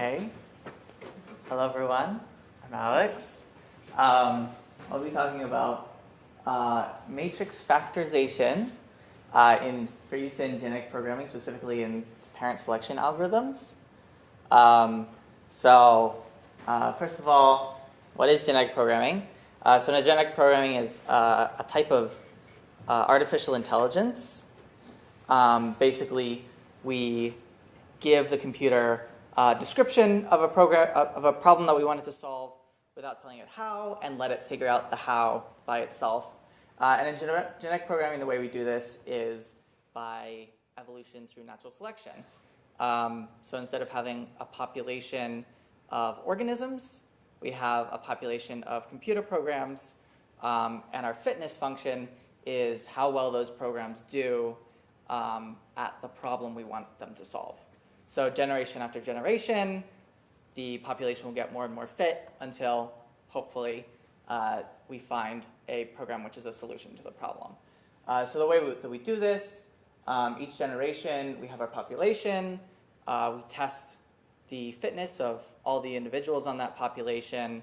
Okay. Hello, everyone. I'm Alex. I'll be talking about matrix factorization for use in genetic programming, specifically in parent selection algorithms. First of all, what is genetic programming? Genetic programming is a type of artificial intelligence. Basically, we give the computer a description of a problem that we wanted to solve without telling it how, and let it figure out the how by itself. And in genetic programming, the way we do this is by evolution through natural selection. So instead of having a population of organisms, we have a population of computer programs, and our fitness function is how well those programs do at the problem we want them to solve. So generation after generation, the population will get more and more fit until, hopefully, we find a program which is a solution to the problem. So the way that we do this, each generation, we have our population. We test the fitness of all the individuals on that population,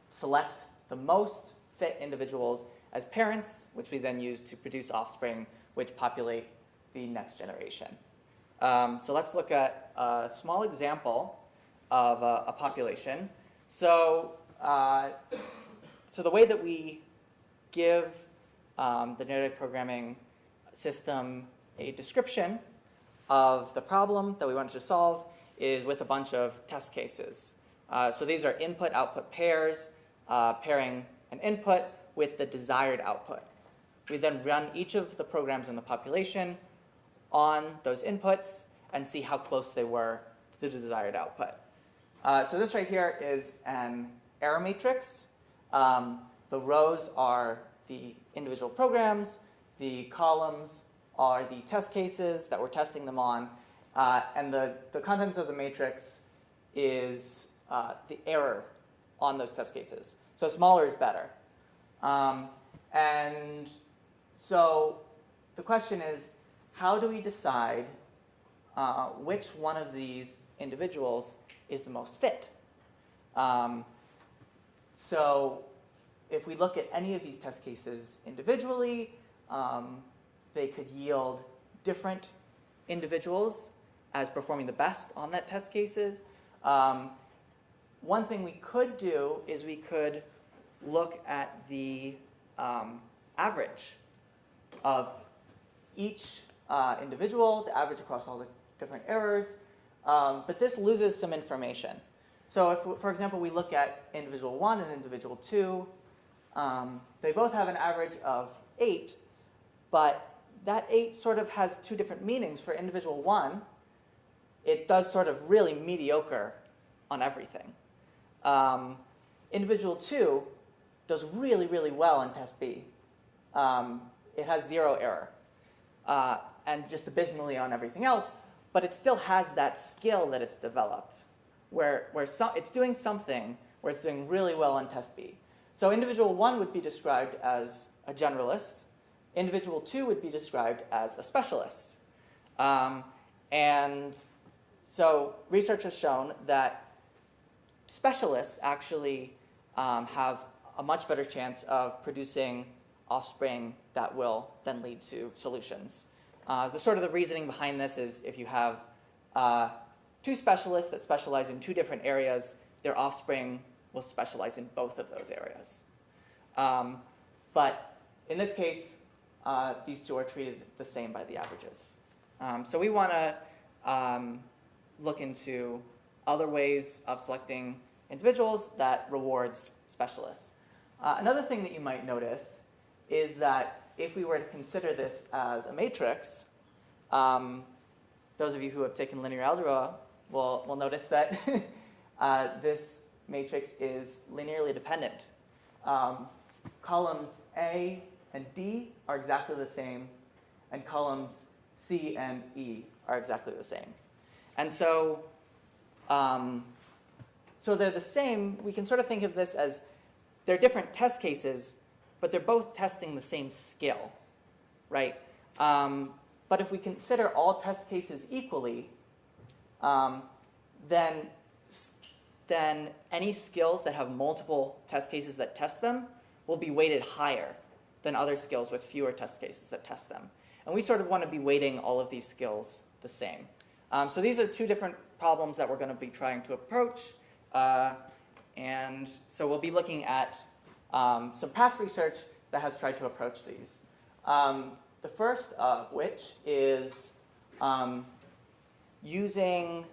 select the most fit individuals as parents, which we then use to produce offspring, which populate the next generation. So let's look at a small example of a population. So the way that we give the genetic programming system a description of the problem that we wanted to solve is with a bunch of test cases. So these are input-output pairs, pairing an input with the desired output. We then run each of the programs in the population on those inputs and see how close they were to the desired output. So this right here is an error matrix. The rows are the individual programs. The columns are the test cases that we're testing them on. And the contents of the matrix is the error on those test cases. So smaller is better. And so the question is, how do we decide which one of these individuals is the most fit? So if we look at any of these test cases individually, they could yield different individuals as performing the best on that test cases. One thing we could do is we could look at the average of each individual, the average across all the different errors, but this loses some information. So if, for example, we look at individual 1 and individual 2, they both have an average of 8, but that 8 sort of has two different meanings. For individual 1, it does sort of really mediocre on everything. Individual 2 does really, really well in test B. It has 0 error, and just abysmally on everything else, but it still has that skill that it's developed, where it's doing something where it's doing really well on test B. So individual 1 would be described as a generalist. Individual 2 would be described as a specialist. And so research has shown that specialists actually have a much better chance of producing offspring that will then lead to solutions. The reasoning behind this is if you have two specialists that specialize in two different areas, their offspring will specialize in both of those areas. But in this case, these two are treated the same by the averages. So we want to look into other ways of selecting individuals that rewards specialists. Another thing that you might notice is that if we were to consider this as a matrix, those of you who have taken linear algebra will notice that this matrix is linearly dependent. Columns A and D are exactly the same, and columns C and E are exactly the same. And so they're the same. We can sort of think of this as they're different test cases, but they're both testing the same skill, right? But if we consider all test cases equally, then any skills that have multiple test cases that test them will be weighted higher than other skills with fewer test cases that test them. And we sort of want to be weighting all of these skills the same. So these are two different problems that we're going to be trying to approach. And so we'll be looking at some past research that has tried to approach these. The first of which is using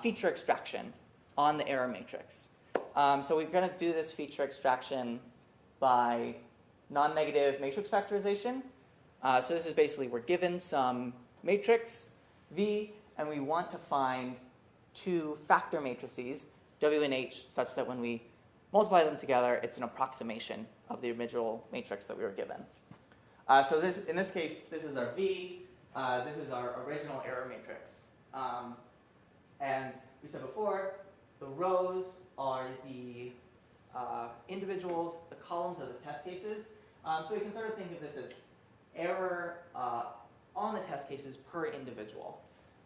feature extraction on the error matrix. So we're going to do this feature extraction by non-negative matrix factorization. So this is basically we're given some matrix V, and we want to find two factor matrices, W and H, such that when we multiply them together, it's an approximation of the original matrix that we were given. So in this case, this is our V. This is our original error matrix. And we said before, the rows are the individuals, the columns are the test cases. So we can sort of think of this as error on the test cases per individual.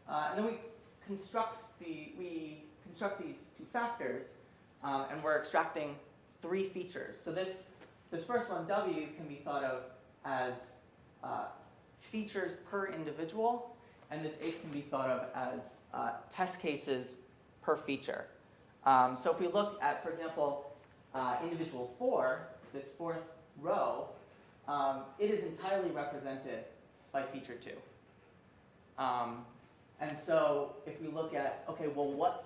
And then we construct these two factors, and we're extracting three features. So this first one, W, can be thought of as features per individual, and this H can be thought of as test cases per feature. So if we look at, for example, individual 4, this fourth row, it is entirely represented by feature 2. And so if we look at, okay, well, what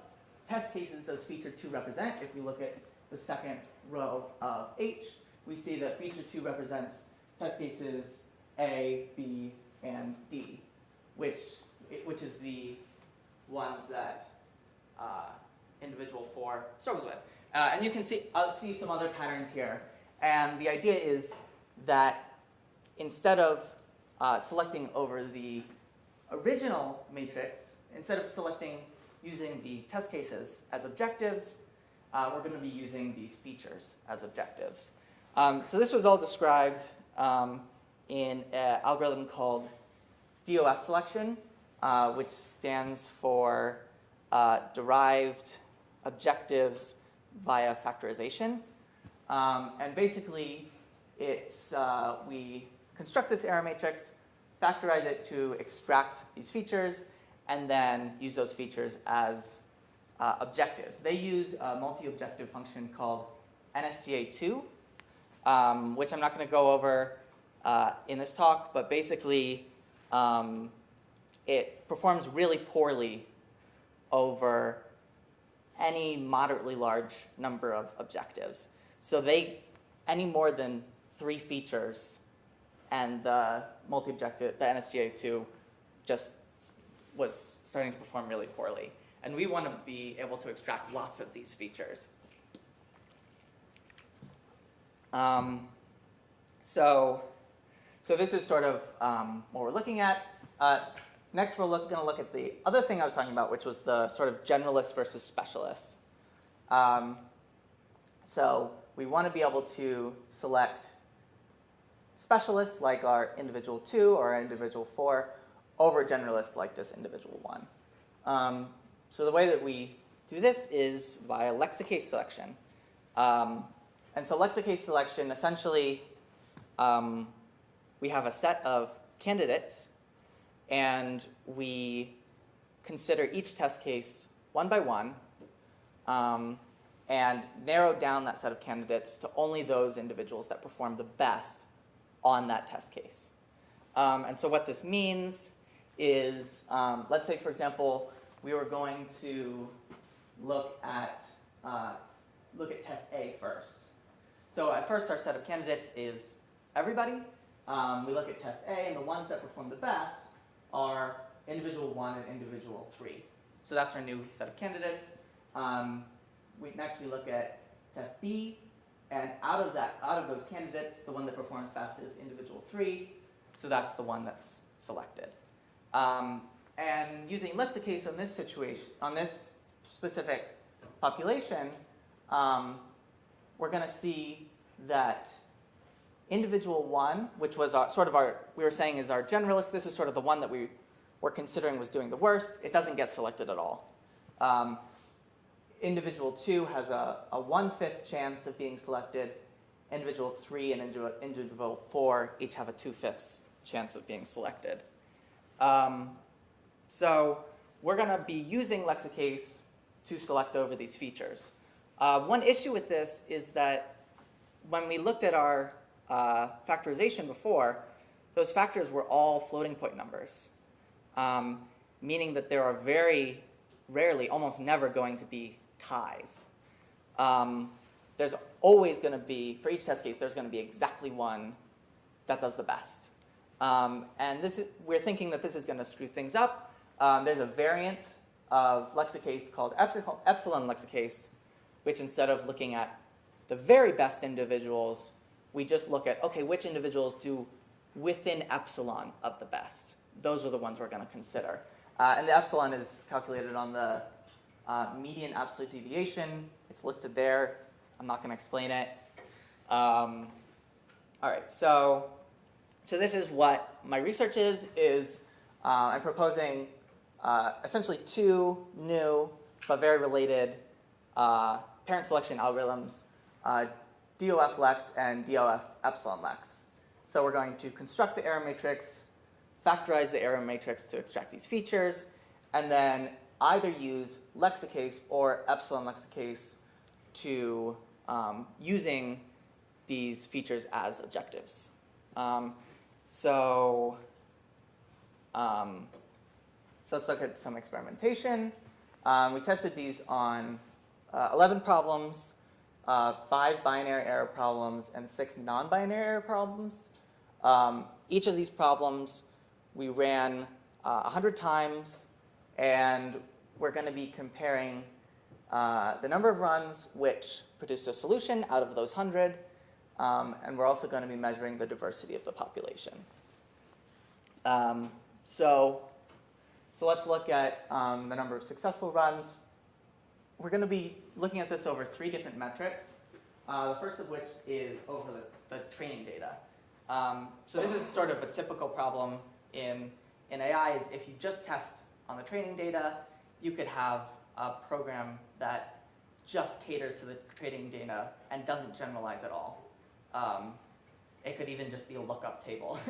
test cases does feature 2 represent? If we look at the second row of H, we see that feature 2 represents test cases A, B, and D, which is the ones that individual 4 struggles with. And you can see some other patterns here. And the idea is that instead of selecting over the original matrix, instead of selecting using the test cases as objectives, we're going to be using these features as objectives. So this was all described in an algorithm called DOF Selection, which stands for derived objectives via factorization. And basically, it's we construct this error matrix, factorize it to extract these features, and then use those features as objectives. They use a multi-objective function called NSGA2, which I'm not going to go over in this talk, but basically it performs really poorly over any moderately large number of objectives. So any more than 3 features, and the multi-objective, the NSGA2, just was starting to perform really poorly. And we want to be able to extract lots of these features. So this is sort of what we're looking at. Next, we're going to look at the other thing I was talking about, which was the sort of generalist versus specialist. So we want to be able to select specialists like our individual 2 or our individual 4 over generalists like this individual 1. So the way that we do this is via lexicase selection. And so lexicase selection, essentially, we have a set of candidates, and we consider each test case one by one, and narrow down that set of candidates to only those individuals that perform the best on that test case. And so what this means is, let's say, for example, we were going to look at test A first. So at first, our set of candidates is everybody. We look at test A, and the ones that perform the best are individual 1 and individual 3. So that's our new set of candidates. Next, we look at test B, and out of those candidates, the one that performs best is individual 3. So that's the one that's selected. And using lexicase on this situation, on this specific population, we're going to see that individual 1, which was we were saying is our generalist, this is sort of the one that we were considering was doing the worst. It doesn't get selected at all. Individual 2 has a 1/5 chance of being selected. Individual 3 and individual 4 each have a 2/5 chance of being selected. So we're going to be using lexicase to select over these features. One issue with this is that when we looked at our factorization before, those factors were all floating point numbers, meaning that there are very rarely, almost never going to be ties. There's always going to be, for each test case, there's going to be exactly one that does the best. And we're thinking that this is going to screw things up. There's a variant of lexicase called Epsilon lexicase, which instead of looking at the very best individuals, we just look at, okay, which individuals do within epsilon of the best. Those are the ones we're going to consider. And the epsilon is calculated on the median absolute deviation. It's listed there. I'm not going to explain it. All right, so this is what my research is I'm proposing essentially two new but very related parent selection algorithms, DOF Lex and DOF Epsilon Lex. So we're going to construct the error matrix, factorize the error matrix to extract these features, and then either use lexicase or epsilon lexicase to using these features as objectives. So let's look at some experimentation. We tested these on 11 problems, 5 binary error problems, and 6 non-binary error problems. Each of these problems we ran 100 times, and we're going to be comparing the number of runs which produced a solution out of those 100, and we're also going to be measuring the diversity of the population. So let's look at the number of successful runs. We're going to be looking at this over 3 different metrics, the first of which is over the training data. So this is sort of a typical problem in AI, is if you just test on the training data, you could have a program that just caters to the training data and doesn't generalize at all. It could even just be a lookup table.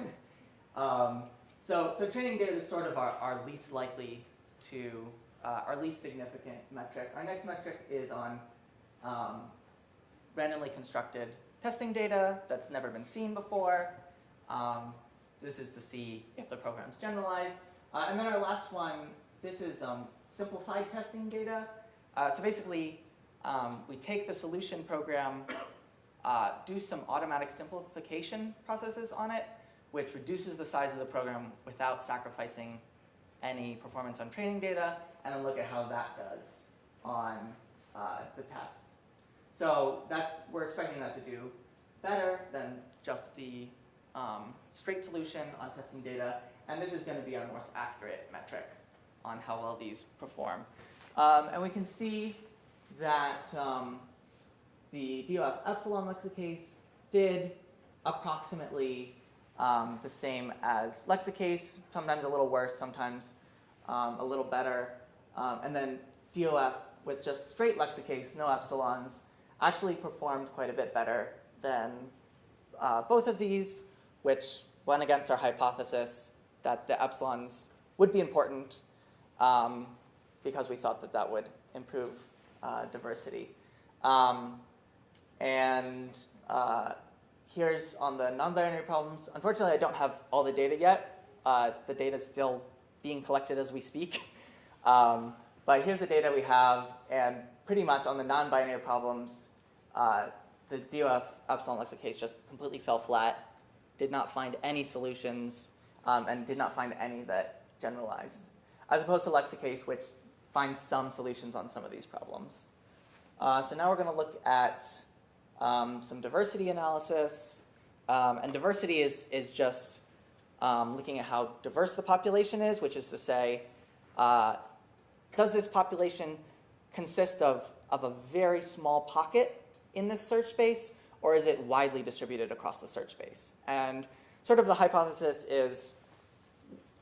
So training data is sort of our least likely to, our least significant metric. Our next metric is on randomly constructed testing data that's never been seen before. This is to see if the program's generalized. And then our last one, this is simplified testing data. So basically, we take the solution program, do some automatic simplification processes on it, which reduces the size of the program without sacrificing any performance on training data, and then look at how that does on the test. So we're expecting that to do better than just the straight solution on testing data, and this is going to be our most accurate metric on how well these perform. And we can see that the DOF Epsilon lexicase did approximately the same as lexicase, sometimes a little worse, sometimes a little better. And then DOF with just straight lexicase, no epsilons, actually performed quite a bit better than both of these, which went against our hypothesis that the epsilons would be important because we thought that would improve diversity. Here's on the non-binary problems. Unfortunately, I don't have all the data yet. The data is still being collected as we speak. But here's the data we have, and pretty much on the non-binary problems, the DOF Epsilon lexicase just completely fell flat, did not find any solutions, and did not find any that generalized, as opposed to lexicase, which finds some solutions on some of these problems. So now we're going to look at some diversity analysis. And diversity is just looking at how diverse the population is, which is to say, does this population consist of a very small pocket in this search space, or is it widely distributed across the search space? And sort of the hypothesis is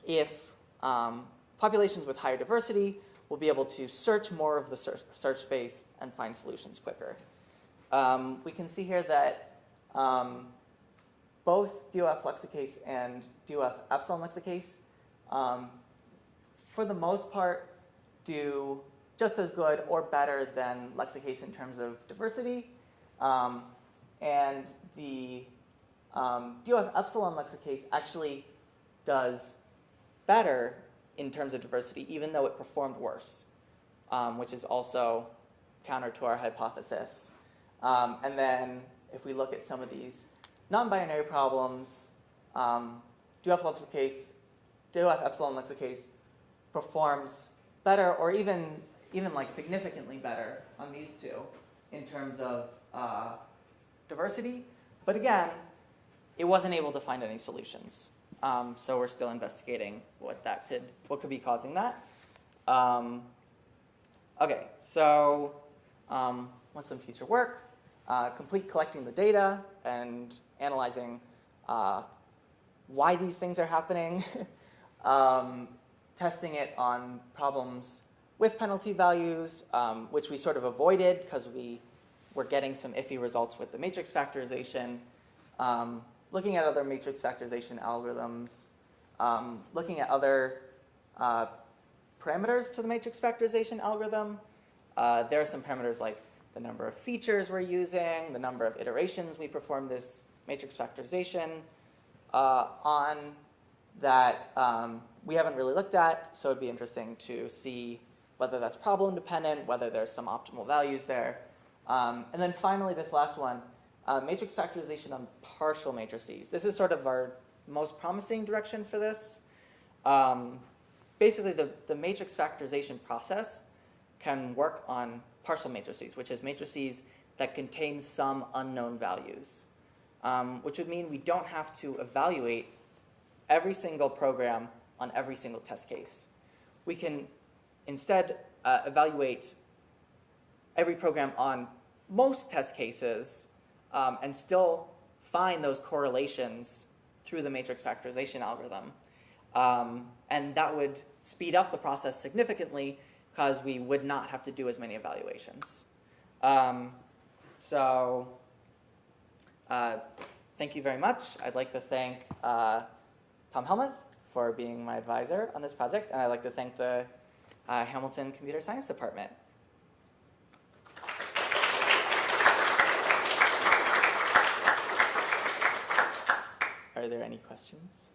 if populations with higher diversity we'll be able to search more of the search space and find solutions quicker. We can see here that both DOF lexicase and DOF Epsilon lexicase, for the most part, do just as good or better than lexicase in terms of diversity. And the DOF Epsilon lexicase actually does better in terms of diversity, even though it performed worse, which is also counter to our hypothesis. And then if we look at some of these non-binary problems, DOF Epsilon lexicase performs better, or even like significantly better on these two in terms of diversity. But again, it wasn't able to find any solutions. So we're still investigating what could be causing that. Okay, so what's some future work? Complete collecting the data and analyzing why these things are happening. Testing it on problems with penalty values, which we sort of avoided because we were getting some iffy results with the matrix factorization. Looking at other matrix factorization algorithms, looking at other parameters to the matrix factorization algorithm. There are some parameters like the number of features we're using, the number of iterations we perform this matrix factorization on that we haven't really looked at, so it'd be interesting to see whether that's problem dependent, whether there's some optimal values there. And then finally, this last one, matrix factorization on partial matrices. This is sort of our most promising direction for this. Basically, the matrix factorization process can work on partial matrices, which is matrices that contain some unknown values, which would mean we don't have to evaluate every single program on every single test case. We can instead evaluate every program on most test cases and still find those correlations through the matrix factorization algorithm. And that would speed up the process significantly because we would not have to do as many evaluations. So thank you very much. I'd like to thank Tom Helmuth for being my advisor on this project, and I'd like to thank the Hamilton Computer Science Department. Are there any questions?